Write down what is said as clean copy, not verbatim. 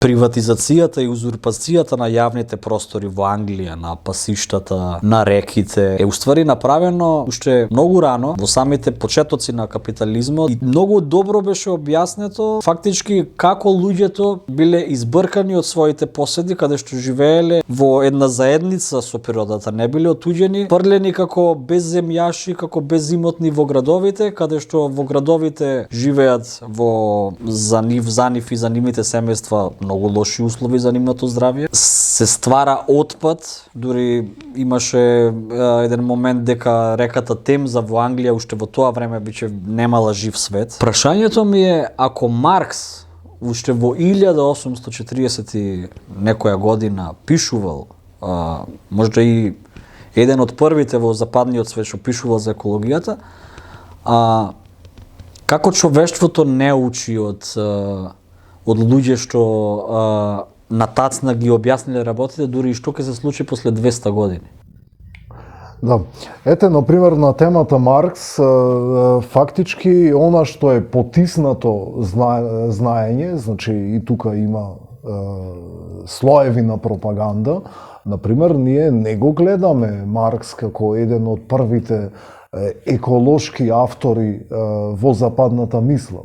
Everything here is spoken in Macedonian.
Приватизацијата и узурпацијата на јавните простори во Англија, на пасиштата, на реките, е уствари направено уште многу рано, во самите почетоци на капитализмот, и многу добро беше објаснето фактички како луѓето биле избркани од своите поседи, каде што живееле во една заедница со природата, не биле отуѓени, фрлени како безземјаши, како безимотни во градовите, каде што во градовите живеат во за нив и за нивните семејства многу лоши услови за нивното здравје. Се ствара отпад, дури имаше еден момент дека реката Темза во Англија уште во тоа време биче немала жив свет. Прашањето ми е, ако Маркс уште во 1840 и некоја година пишувал, можда и еден од првите во западниот свет што пишувал за екологијата, како човештвото не учи од луѓе што натацна ги објасниле работите, дури и што ќе се случи после 200 години? Да. Ете, например, на темата Маркс, фактички, она што е потиснато знаење, значи и тука има слоеви на пропаганда, например, ние не го гледаме Маркс како еден од првите еколошки автори во западната мисла.